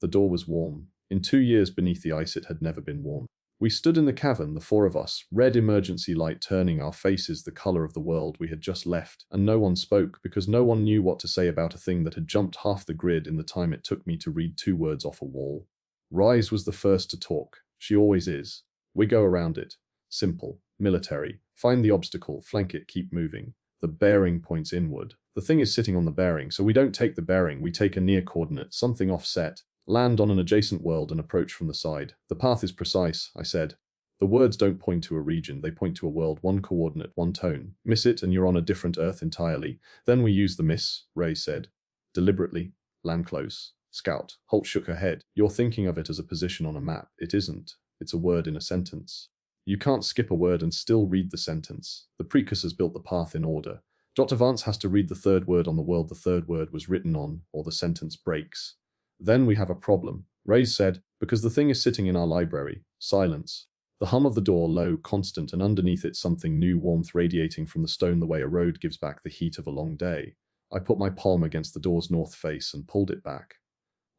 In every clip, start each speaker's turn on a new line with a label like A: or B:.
A: The door was warm. In 2 years beneath the ice it had never been warm. We stood in the cavern, the four of us, red emergency light turning our faces the color of the world we had just left, and no one spoke because no one knew what to say about a thing that had jumped half the grid in the time it took me to read 2 words off a wall. Rise was the first to talk. She always is. We go around it. Simple. Military. Find the obstacle, flank it, keep moving. The bearing points inward. The thing is sitting on the bearing, so we don't take the bearing, we take a near coordinate, something offset. Land on an adjacent world and approach from the side. The path is precise, I said. The words don't point to a region, they point to a world, one coordinate, one tone. Miss it and you're on a different Earth entirely. Then we use the miss, Ray said. Deliberately. Land close. Scout. Holt shook her head. You're thinking of it as a position on a map. It isn't. It's a word in a sentence. You can't skip a word and still read the sentence. The precursors built the path in order. Dr. Vance has to read the third word on the world the third word was written on, or the sentence breaks. Then we have a problem, Ray said, because the thing is sitting in our library. Silence. The hum of the door low, constant, and underneath it something new, warmth radiating from the stone the way a road gives back the heat of a long day. I put my palm against the door's north face and pulled it back.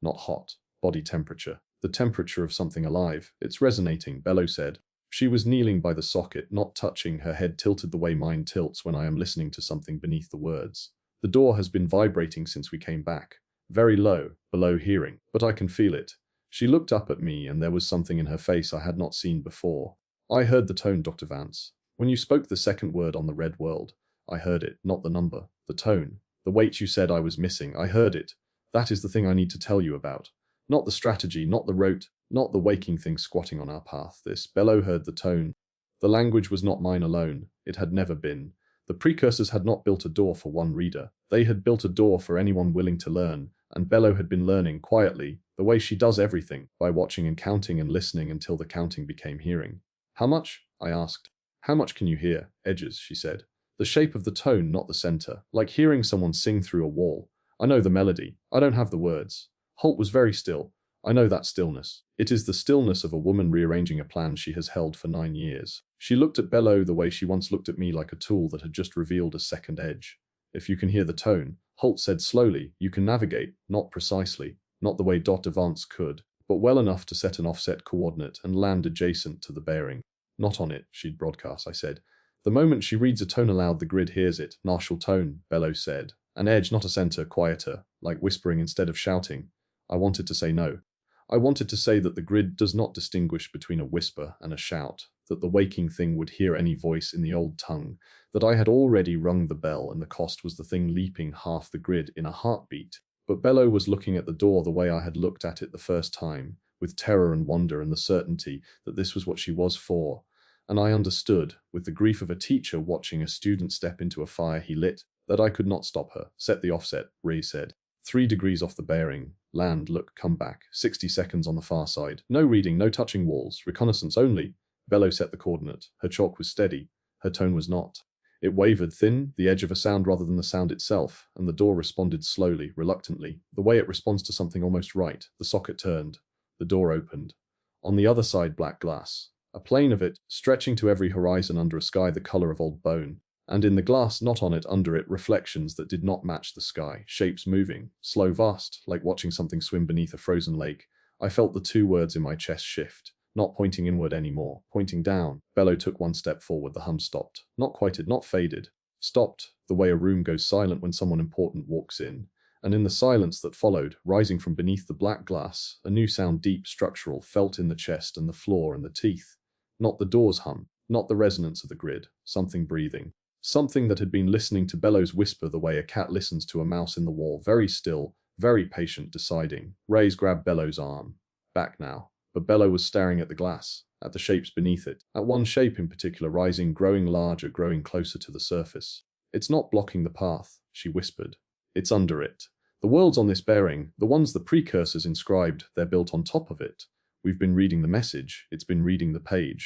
A: Not hot. Body temperature. The temperature of something alive. It's resonating, Bello said. She was kneeling by the socket, not touching, her head tilted the way mine tilts when I am listening to something beneath the words. The door has been vibrating since we came back. Very low, below hearing, but I can feel it. She looked up at me and there was something in her face I had not seen before. I heard the tone, Dr. Vance. When you spoke the second word on the red world, I heard it, not the number, the tone. The weight you said I was missing, I heard it. That is the thing I need to tell you about. Not the strategy, not the rote, not the waking thing squatting on our path. This. Bello heard the tone. The language was not mine alone. It had never been. The precursors had not built a door for one reader. They had built a door for anyone willing to learn, and Bello had been learning quietly, the way she does everything, by watching and counting and listening until the counting became hearing. How much? I asked. How much can you hear? Edges, she said. The shape of the tone, not the center, like hearing someone sing through a wall. I know the melody. I don't have the words. Holt was very still. I know that stillness. It is the stillness of a woman rearranging a plan she has held for 9 years. She looked at Bello the way she once looked at me, like a tool that had just revealed a second edge. If you can hear the tone, Holt said slowly, you can navigate, not precisely, not the way Dr. Vance could, but well enough to set an offset coordinate and land adjacent to the bearing. Not on it, she'd broadcast, I said. The moment she reads a tone aloud, the grid hears it. Martial tone, Bello said. An edge, not a center, quieter, like whispering instead of shouting. I wanted to say no. I wanted to say that the grid does not distinguish between a whisper and a shout, that the waking thing would hear any voice in the old tongue, that I had already rung the bell and the cost was the thing leaping half the grid in a heartbeat. But Bello was looking at the door the way I had looked at it the first time, with terror and wonder and the certainty that this was what she was for. And I understood, with the grief of a teacher watching a student step into a fire he lit, that I could not stop her. Set the offset, Ray said. 3 degrees off the bearing. Land, look, come back. 60 seconds on the far side. No reading, no touching walls. Reconnaissance only. Bello set the coordinate. Her chalk was steady. Her tone was not. It wavered, thin, the edge of a sound rather than the sound itself, and the door responded slowly, reluctantly, the way it responds to something almost right. The socket turned. The door opened. On the other side, black glass. A plane of it, stretching to every horizon under a sky the color of old bone. And in the glass, not on it, under it, reflections that did not match the sky, shapes moving, slow, vast, like watching something swim beneath a frozen lake. I felt the 2 words in my chest shift, not pointing inward anymore, pointing down. Bello took 1 step forward, the hum stopped. Not quieted, not faded. Stopped, the way a room goes silent when someone important walks in. And in the silence that followed, rising from beneath the black glass, a new sound, deep, structural, felt in the chest and the floor and the teeth. Not the door's hum, not the resonance of the grid, something breathing. Something that had been listening to Bello's whisper the way a cat listens to a mouse in the wall, very still, very patient, deciding. Ray's grabbed Bello's arm. Back now. But Bello was staring at the glass, at the shapes beneath it, at one shape in particular, rising, growing larger, growing closer to the surface. It's not blocking the path, she whispered. It's under it. The worlds on this bearing, the ones the precursors inscribed, they're built on top of it. We've been reading the message, it's been reading the page.